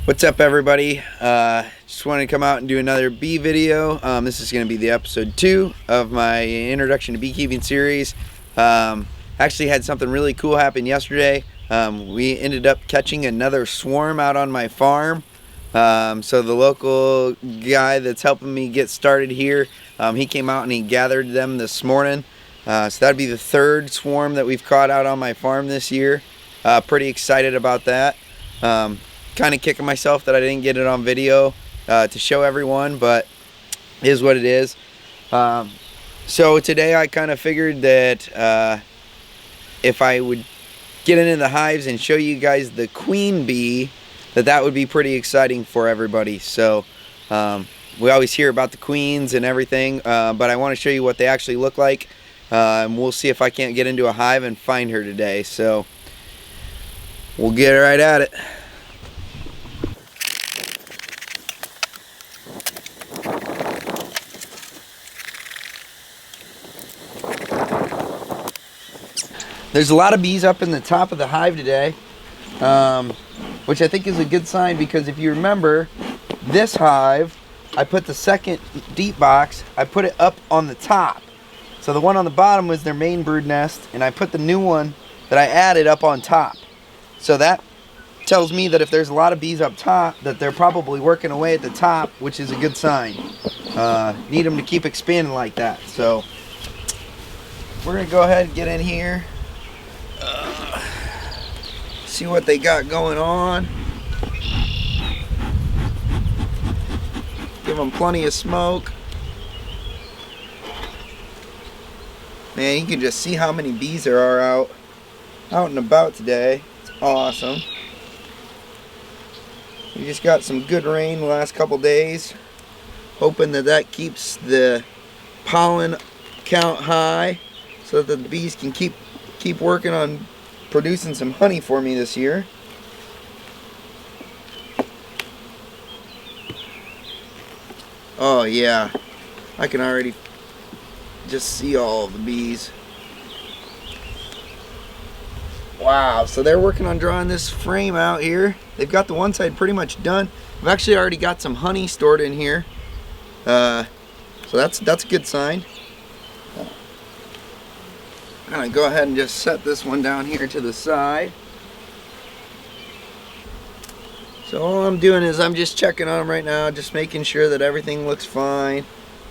What's up, everybody? Just wanted to come out and do another bee video. This is going to be the episode 2 of my introduction to beekeeping series. Actually had something really cool happen yesterday. We ended up catching another swarm out on my farm. So the local guy that's helping me get started here, he came out and he gathered them this morning. So that'd be the 3rd swarm that we've caught out on my farm this year. Pretty excited about that. Kind of kicking myself that I didn't get it on video to show everyone, but it is what it is. So today I kind of figured that if I would get into the hives and show you guys the queen bee, that would be pretty exciting for everybody. So we always hear about the queens and everything, but I want to show you what they actually look like, and we'll see if I can't get into a hive and find her today. So we'll get right at it. There's a lot of bees up in the top of the hive today, which I think is a good sign, because if you remember, this hive, I put the second deep box, I put it up on the top. So the one on the bottom was their main brood nest, and I put the new one that I added up on top. So that tells me that if there's a lot of bees up top, that they're probably working away at the top, which is a good sign. Need them to keep expanding like that. So we're going to go ahead and get in here. See what they got going on. Give them plenty of smoke. Man, you can just see how many bees there are out and about today. It's awesome. We just got some good rain the last couple days. Hoping that keeps the pollen count high so that the bees can keep working on producing some honey for me this year. Oh yeah, I can already just see all of the bees. Wow, so they're working on drawing this frame out here. They've got the one side pretty much done. I've actually already got some honey stored in here. So that's a good sign. I'm going to go ahead and just set this one down here to the side. So all I'm doing is I'm just checking on them right now, just making sure that everything looks fine.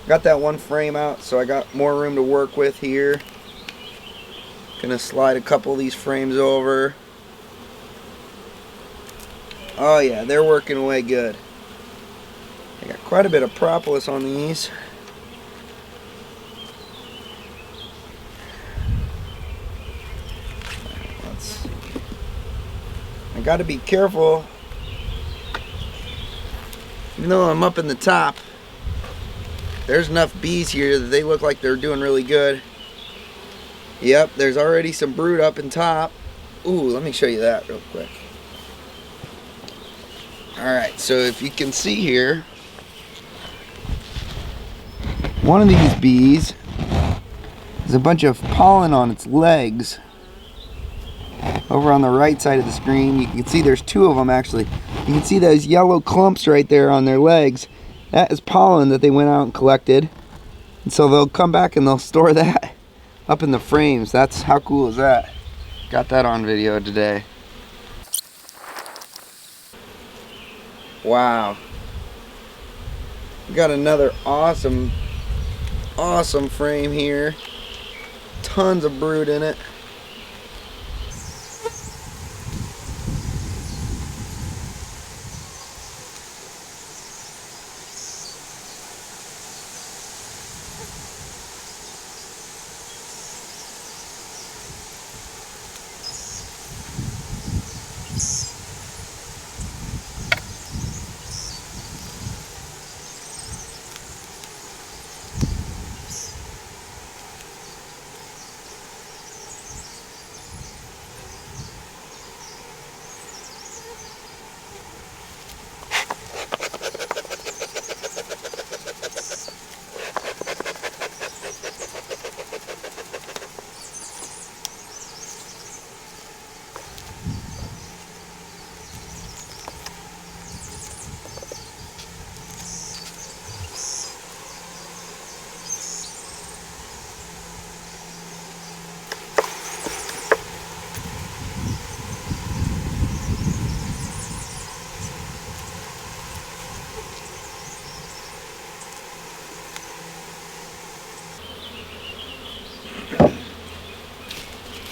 Got that one frame out, so I got more room to work with here. Gonna slide a couple of these frames over. Oh yeah, they're working away good. I got quite a bit of propolis on these. I got to be careful, even though I'm up in the top. There's enough bees here that they look like they're doing really good. Yep, there's already some brood up in top. Ooh, let me show you that real quick. Alright, so if you can see here, one of these bees has a bunch of pollen on its legs. Over on the right side of the screen, you can see there's 2 of them actually. You can see those yellow clumps right there on their legs. That is pollen that they went out and collected. And so they'll come back and they'll store that up in the frames. That's how cool is that? Got that on video today. Wow. We got another awesome frame here. Tons of brood in it.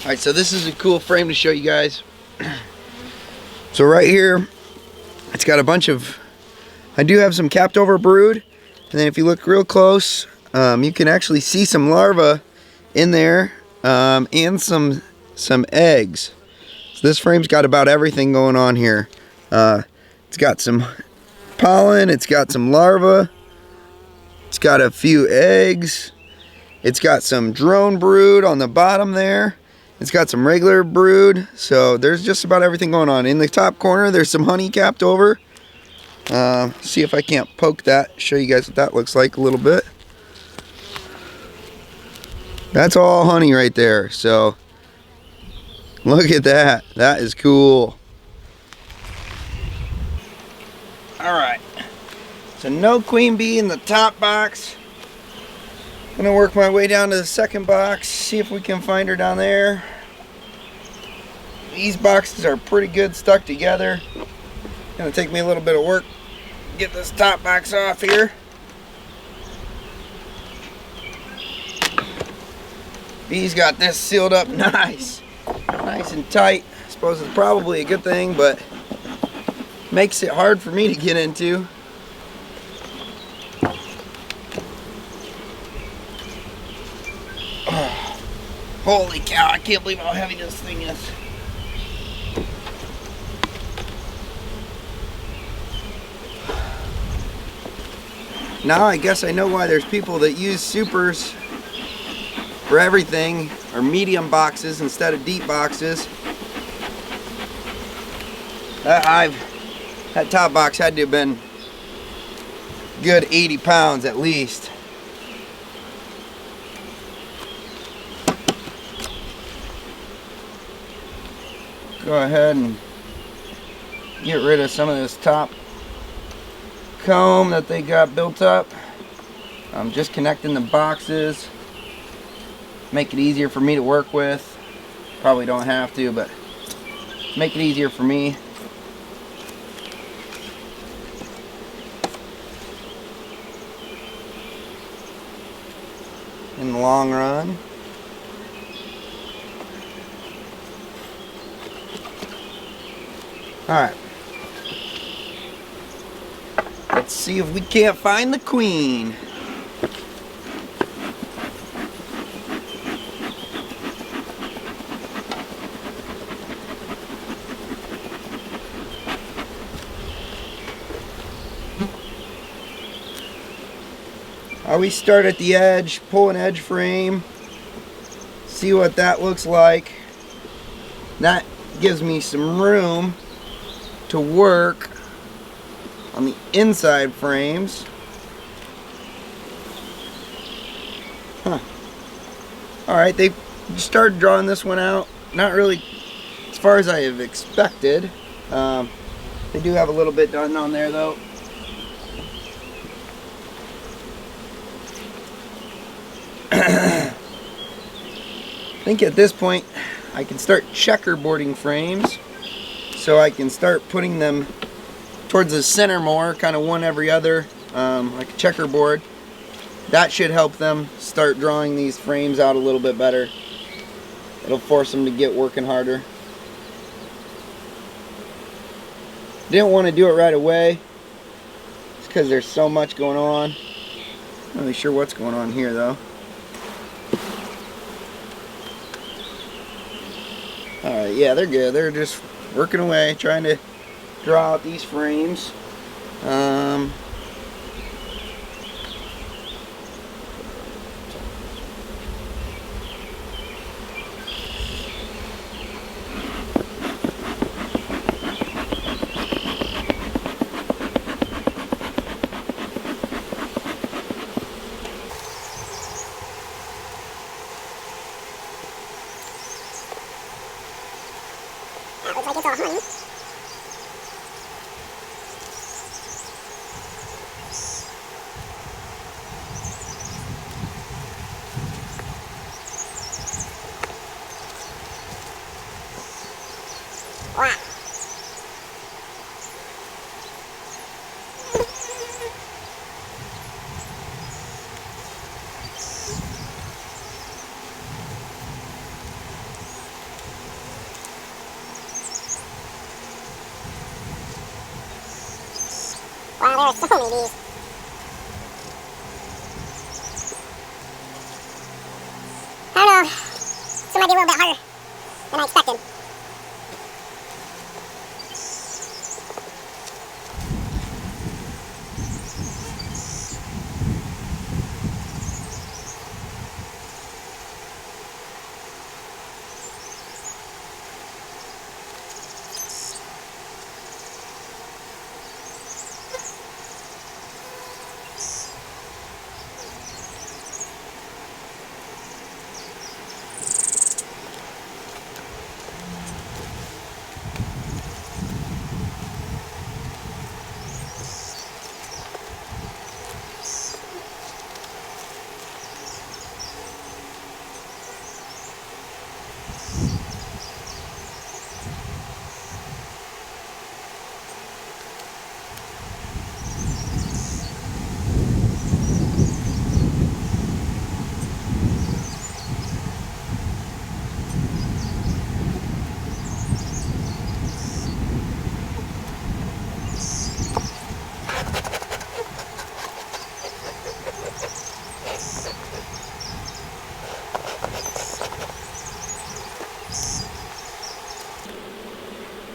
Alright, so this is a cool frame to show you guys. So right here, it's got a bunch of, I do have some capped over brood, and then if you look real close, you can actually see some larvae in there, and some eggs. So this frame's got about everything going on here. It's got some pollen, it's got some larvae, it's got a few eggs, it's got some drone brood on the bottom there, it's got some regular brood, so there's just about everything going on. In the top corner there's some honey capped over. See if I can't poke that, show you guys what that looks like a little bit. That's all honey right there, so look at that. That is cool. Alright, so no queen bee in the top box. I'm gonna work my way down to the second box, see if we can find her down there. These boxes are pretty good stuck together. Gonna take me a little bit of work to get this top box off here. Bee's got this sealed up nice and tight. I suppose it's probably a good thing, but makes it hard for me to get into. Oh, holy cow, I can't believe how heavy this thing is. Now I guess I know why there's people that use supers for everything, or medium boxes instead of deep boxes. That top box had to have been good 80 pounds at least. Go ahead and get rid of some of this top comb that they got built up. I'm just connecting the boxes, make it easier for me to work with. Probably don't have to, but make it easier for me. In the long run. Alright. Let's see if we can't find the queen. I always start at the edge, pull an edge frame, see what that looks like. That gives me some room to work on the inside frames. Alright, they started drawing this one out. Not really as far as I have expected. They do have a little bit done on there though. I think at this point I can start checkerboarding frames, so I can start putting them towards the center more, kind of one every other, like a checkerboard. That should help them start drawing these frames out a little bit better. It'll force them to get working harder. Didn't want to do it right away, just because there's so much going on. Not really sure what's going on here though. Alright, yeah, they're good. They're just working away, trying to draw out these frames. Looks like it's all honey. Wow. Wow, there are so many bees. I don't know. This might be a little bit harder than I expected.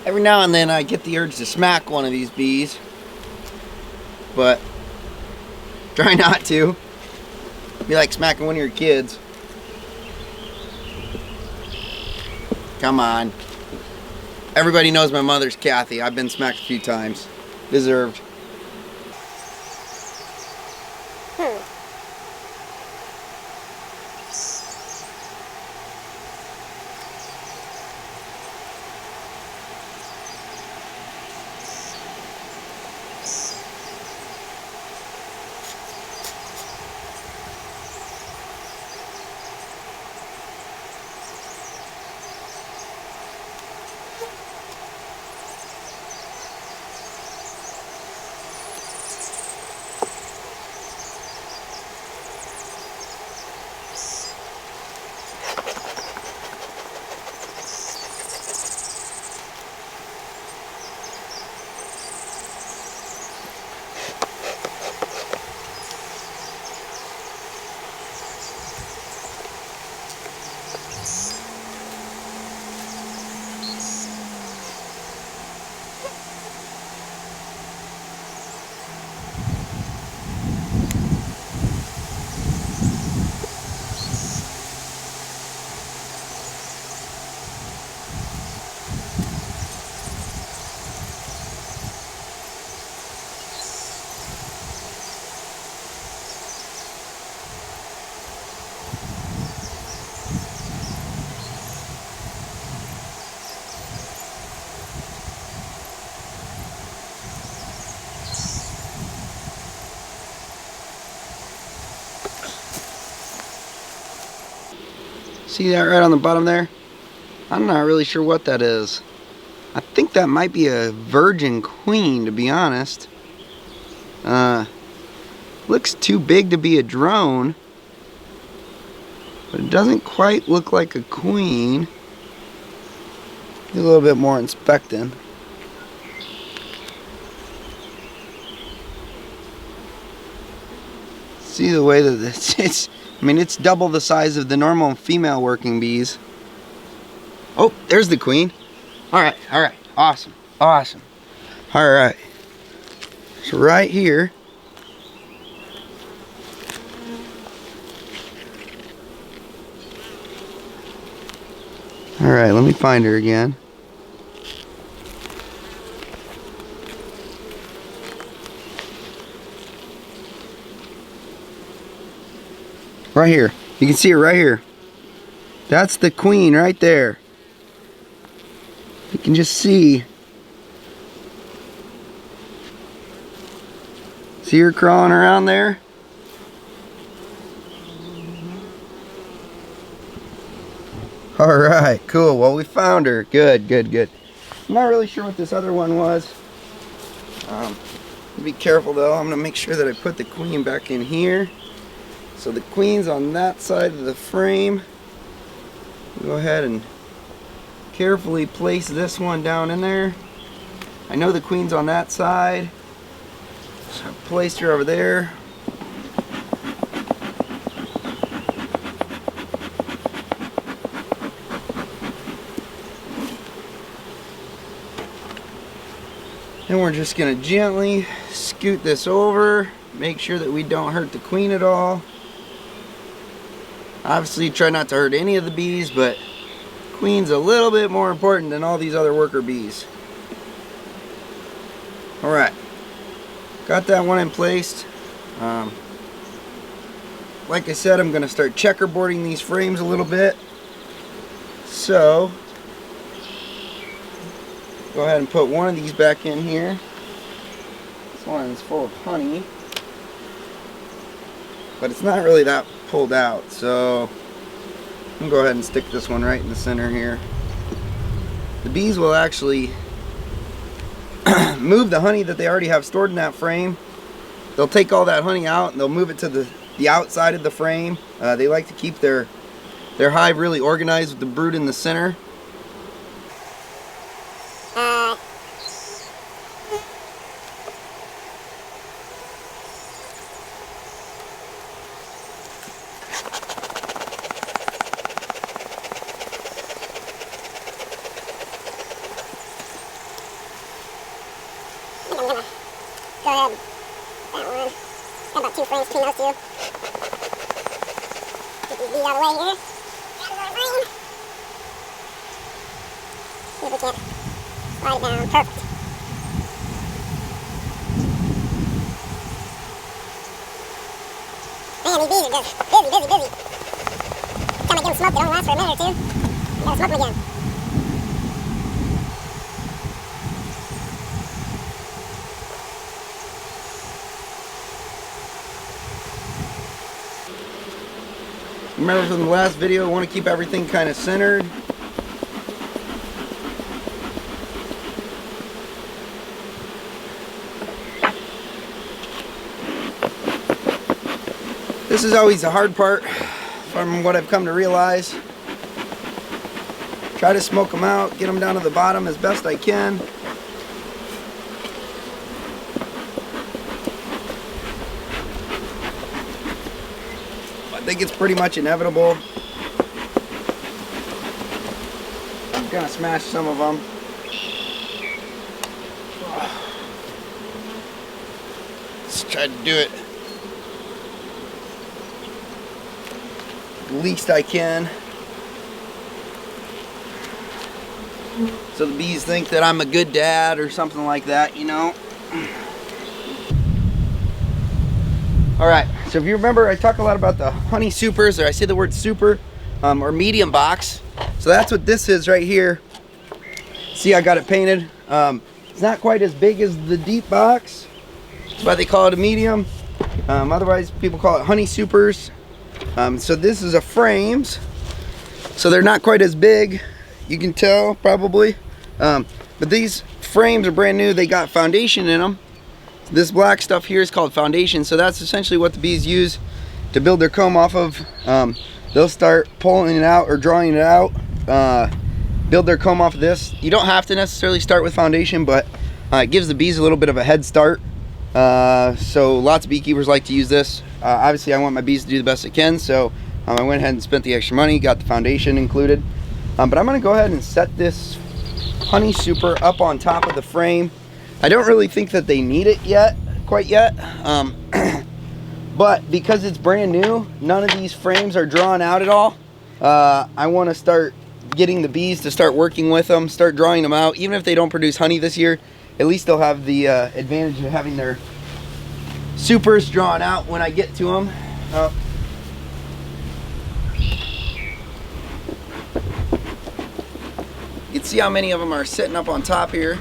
Every now and then I get the urge to smack one of these bees, but try not to. Be like smacking one of your kids. Come on. Everybody knows my mother's Kathy. I've been smacked a few times. Deserved. See that right on the bottom there? I'm not really sure what that is. I think that might be a virgin queen, to be honest. Looks too big to be a drone, but it doesn't quite look like a queen. Do a little bit more inspecting. See the way that it's double the size of the normal female working bees. Oh, there's the queen. Alright, awesome. Alright. So right here. Alright, let me find her again. Right here. You can see her right here. That's the queen right there. You can just see. See her crawling around there? Alright, cool. Well, we found her. Good. I'm not really sure what this other one was. Be careful though. I'm going to make sure that I put the queen back in here. So the queen's on that side of the frame. Go ahead and carefully place this one down in there. I know the queen's on that side. So I placed her over there. Then we're just going to gently scoot this over, make sure that we don't hurt the queen at all. Obviously try not to hurt any of the bees, but queen's a little bit more important than all these other worker bees. Alright, got that one in place. Like I said, I'm going to start checkerboarding these frames a little bit. So go ahead and put one of these back in here. This one is full of honey, but it's not really that pulled out, so I'm going to go ahead and stick this one right in the center here. The bees will actually move the honey that they already have stored in that frame. They'll take all that honey out and they'll move it to the outside of the frame. They like to keep their hive really organized with the brood in the center. Go ahead. That one. Got about 2 frames between those two. Get these bees out of the way here. Grab another frame. See if we can't slide it down. Perfect. Man, these bees are just busy, busy, busy. Every time I give them smoke, they don't last for a minute or two. You gotta smoke them again. Remember from the last video, I want to keep everything kind of centered. This is always the hard part from what I've come to realize. Try to smoke them out, get them down to the bottom as best I can. I think it's pretty much inevitable. I'm gonna smash some of them. Let's try to do it the least I can, so the bees think that I'm a good dad or something like that, you know. Alright, so if you remember, I talk a lot about the honey supers, or I say the word super, or medium box. So that's what this is right here. See, I got it painted. It's not quite as big as the deep box. That's why they call it a medium. Otherwise, people call it honey supers. So this is a frames. So they're not quite as big. You can tell, probably. But these frames are brand new. They got foundation in them. This black stuff here is called foundation, so that's essentially what the bees use to build their comb off of. They'll start pulling it out or drawing it out, build their comb off of this. You don't have to necessarily start with foundation, but it gives the bees a little bit of a head start. So lots of beekeepers like to use this. Obviously I want my bees to do the best they can, so I went ahead and spent the extra money, got the foundation included. But I'm going to go ahead and set this honey super up on top of the frame. I don't really think that they need it quite yet, but because it's brand new, none of these frames are drawn out at all. I want to start getting the bees to start working with them, start drawing them out. Even if they don't produce honey this year, at least they'll have the advantage of having their supers drawn out when I get to them. You can see how many of them are sitting up on top here.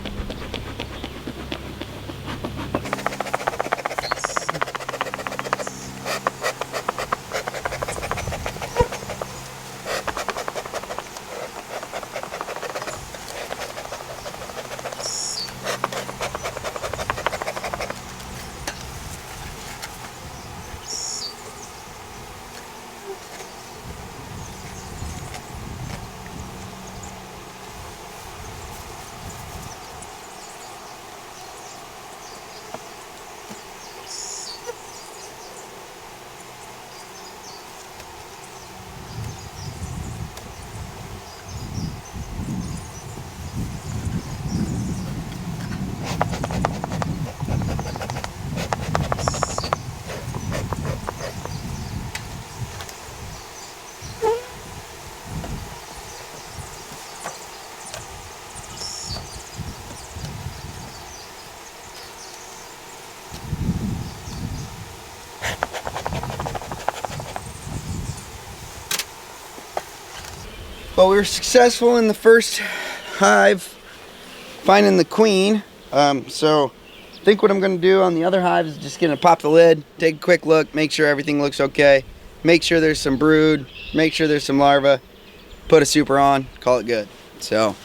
But we were successful in the first hive, finding the queen. So I think what I'm going to do on the other hive is just going to pop the lid, take a quick look, make sure everything looks okay, make sure there's some brood, make sure there's some larvae, put a super on, call it good. So